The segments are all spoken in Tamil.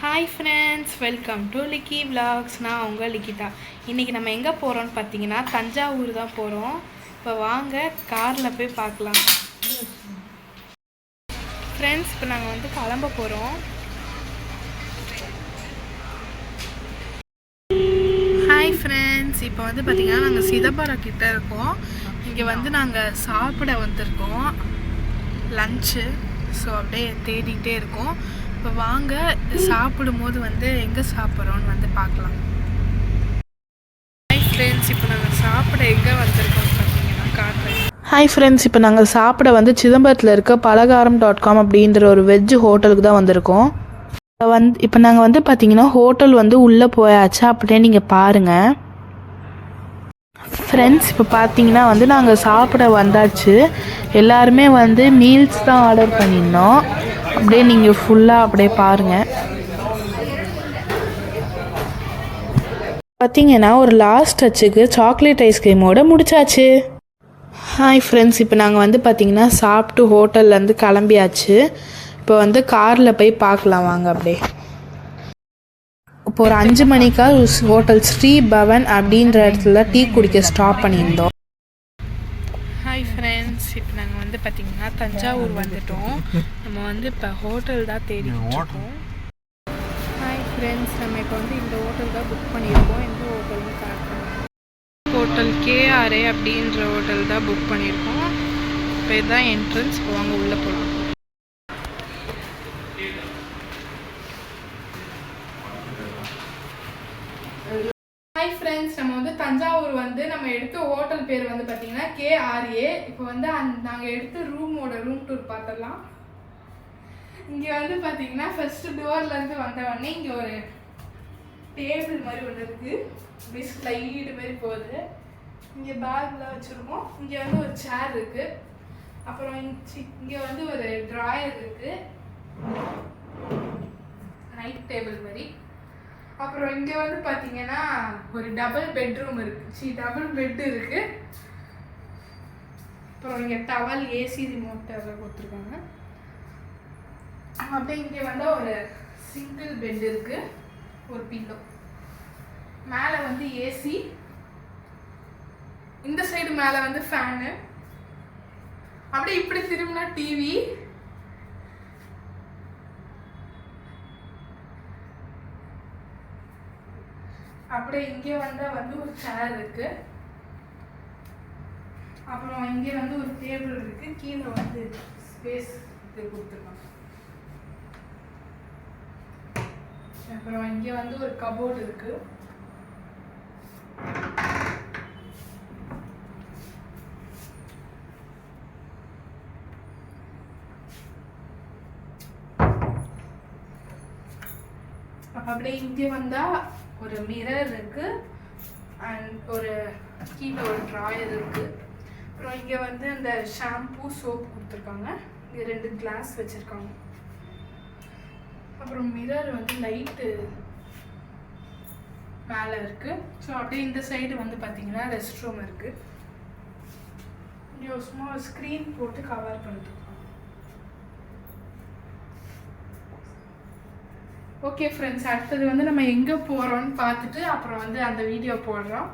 Hi friends, welcome to Leakey vlogs. நான் உங்கள் லிக்கிதா. இன்றைக்கி நம்ம எங்கே போகிறோன்னு பார்த்தீங்கன்னா தஞ்சாவூர் தான் போகிறோம். இப்போ வாங்க காரில் போய் பார்க்கலாம். ஃப்ரெண்ட்ஸ், இப்போ நாங்கள் வந்து கிளம்ப போகிறோம். ஹாய் ஃப்ரெண்ட்ஸ், இப்போ வந்து பார்த்திங்கன்னா நாங்கள் சிதம்பரம் கிட்டே இருக்கோம். இங்கே வந்து நாங்கள் சாப்பிட வந்திருக்கோம், லன்ச்சு. ஸோ அப்படியே தேடிகிட்டே இருக்கோம். இப்போ வாங்க சாப்பிடும்போது வந்து எங்கே சாப்பிட்றோன்னு வந்து பார்க்கலாம். ஹாய் ஃப்ரெண்ட்ஸ், இப்போ நாங்கள் சாப்பிட எங்கே வந்திருக்கோம்னு பார்த்தீங்கன்னா காட்டுறேன். ஹாய் ஃப்ரெண்ட்ஸ், இப்போ நாங்கள் சாப்பிட வந்து சிதம்பரத்தில் இருக்க பலகாரம்.com அப்படின்ற ஒரு வெஜ் ஹோட்டலுக்கு தான் வந்திருக்கோம். இப்போ நாங்கள் வந்து பார்த்தீங்கன்னா ஹோட்டல் வந்து உள்ளே போயாச்சு, அப்படியே நீங்கள் பாருங்கள். ஃப்ரெண்ட்ஸ், இப்போ பார்த்தீங்கன்னா வந்து நாங்கள் சாப்பிட வந்தாச்சு. எல்லாருமே வந்து மீல்ஸ் தான் ஆர்டர் பண்ணியிருந்தோம். அப்படியே நீங்கள் ஃபுல்லாக அப்படியே பாருங்கள். பார்த்தீங்கன்னா ஒரு லாஸ்ட் டச்சுக்கு சாக்லேட் ஐஸ்கிரீமோடு முடிச்சாச்சு. ஹாய் ஃப்ரெண்ட்ஸ், இப்போ நாங்கள் வந்து பார்த்திங்கன்னா சாப்பிட்டு ஹோட்டல்லேருந்து கிளம்பியாச்சு. இப்போ வந்து காரில் போய் பார்க்கலாம் வாங்க. அப்படியே இப்போ ஒரு 5 மணிக்கா ஹோட்டல் ஸ்ரீ பவன் அப்படின்ற இடத்துல டீ குடிக்க ஸ்டாப் பண்ணியிருந்தோம். ஹாய் ஃப்ரெண்ட்ஸ், இப்போ நாங்கள் வந்து பார்த்திங்கன்னா தஞ்சாவூர் வந்துட்டோம். நம்ம வந்து இப்போ ஹோட்டல் தான் தேடிட்டு இருக்கோம். ஹாய் ஃப்ரெண்ட்ஸ், நம்ம இப்போ வந்து இந்த ஹோட்டல் தான் புக் பண்ணியிருக்கோம். எந்த ஹோட்டல்னு பார்க்கலாம். ஹோட்டல் கேஆர்ஏ அப்படின்ற ஹோட்டல் தான் புக் பண்ணியிருக்கோம். இப்போ இதுதான் என்ட்ரன்ஸ். இப்போ வாங்க உள்ளே போகலாம். ஹாய் ஃப்ரெண்ட்ஸ், நம்ம வந்து தஞ்சாவூர் வந்து நம்ம எடுத்த ஹோட்டல் பேர் வந்து பார்த்தீங்கன்னா கேஆர்ஏ. இப்போ வந்து நாங்கள் எடுத்த ரூம் டூர் பார்த்துடலாம். இங்கே வந்து பார்த்தீங்கன்னா ஃபஸ்ட்டு டோர்லேருந்து வந்தவொடனே இங்கே ஒரு டேபிள் மாதிரி ஒன்று இருக்குது. இப்படி ஸ்லைடு மாதிரி போகுது. இங்கே பேக்லாம் வச்சுருக்கோம். இங்கே வந்து ஒரு சேர் இருக்குது. அப்புறம் இங்கே வந்து ஒரு ட்ராயர் இருக்குது, நைட் டேபிள் மாதிரி. அப்புறம் இங்கே வந்து பார்த்தீங்கன்னா ஒரு டபுள் பெட்ரூம் இருக்குது, டபுள் பெட்டு இருக்குது. அப்புறம் இங்கே டவல், ஏசி ரிமோட் கொடுத்துருக்காங்க. அப்படியே இங்கே வந்து ஒரு சிங்கிள் பெட் இருக்குது, ஒரு பில்லோ. மேலே வந்து ஏசி, இந்த சைடு மேலே வந்து ஃபேனு. அப்படியே இப்படி திரும்பினா டிவி. அப்படியே இங்கே வந்தால் வந்து ஒரு சேர் இருக்குது. அப்புறம் இங்கே வந்து ஒரு டேபிள் இருக்குது. கீழே வந்து ஸ்பேஸ் இது கொடுத்துருக்காங்க. அப்புறம் இங்கே வந்து ஒரு கபோர்டு இருக்குது. அப்படியே இங்கே வந்தால் ஒரு மிரர் இருக்குது அண்ட் ஒரு கீழே ஒரு ட்ராயர் இருக்குது. அப்புறம் இங்கே வந்து இந்த ஷாம்பூ, சோப் கொடுத்துருக்காங்க. இங்கே 2 கிளாஸ் வச்சுருக்காங்க. அப்புறம் மிரர் வந்து லைட்டு மேலே இருக்குது. ஸோ அப்படியே இந்த சைடு வந்து பார்த்திங்கன்னா ரெஸ்ட் ரூம் இருக்குது. இங்கே ஒரு சும்மா ஸ்க்ரீன் போட்டு கவர் பண்ணிட்டு. ஓகே ஃப்ரெண்ட்ஸ், அடுத்தது வந்து நம்ம எங்கே போகிறோன்னு பார்த்துட்டு அப்புறம் வந்து அந்த வீடியோ போடுறோம்.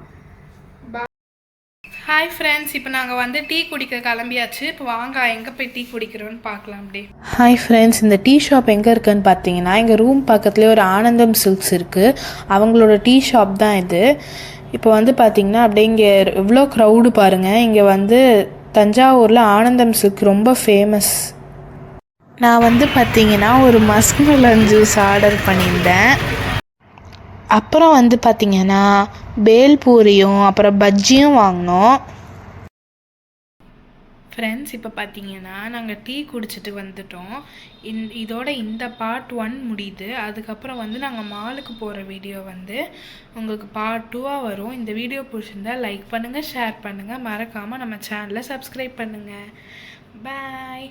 ஹாய் ஃப்ரெண்ட்ஸ், இப்போ நாங்கள் வந்து டீ குடிக்க கிளம்பியாச்சு. இப்போ வாங்க எங்கே போய் டீ குடிக்கிறோன்னு பார்க்கலாம். அப்படியே ஹாய் ஃப்ரெண்ட்ஸ், இந்த டீ ஷாப் எங்கே இருக்குதுன்னு பார்த்தீங்கன்னா எங்கள் ரூம் பக்கத்துலேயே ஒரு ஆனந்தம் சில்க்ஸ் இருக்குது. அவங்களோட டீ ஷாப் தான் இது. இப்போ வந்து பார்த்திங்கன்னா அப்படியே இங்கே எவ்வளோ க்ரௌடு பாருங்கள். இங்கே வந்து தஞ்சாவூரில் ஆனந்தம் சில்க் ரொம்ப ஃபேமஸ். நான் வந்து பார்த்திங்கன்னா ஒரு மஸ்க்மெலன் ஜூஸ் ஆர்டர் பண்ணியிருந்தேன். அப்புறம் வந்து பார்த்திங்கன்னா பேல்பூரியும் அப்புறம் பஜ்ஜியும் வாங்கினோம். ஃப்ரெண்ட்ஸ், இப்போ பார்த்தீங்கன்னா நாங்கள் டீ குடிச்சிட்டு வந்துட்டோம். இதோட இந்த பார்ட் 1 முடியுது. அதுக்கப்புறம் வந்து நாங்கள் மாலுக்கு போகிற வீடியோ வந்து உங்களுக்கு பார்ட் 2 வரும். இந்த வீடியோ பிடிச்சிருந்தால் லைக் பண்ணுங்கள், ஷேர் பண்ணுங்கள், மறக்காமல் நம்ம சேனலை சப்ஸ்கிரைப் பண்ணுங்கள். பாய்.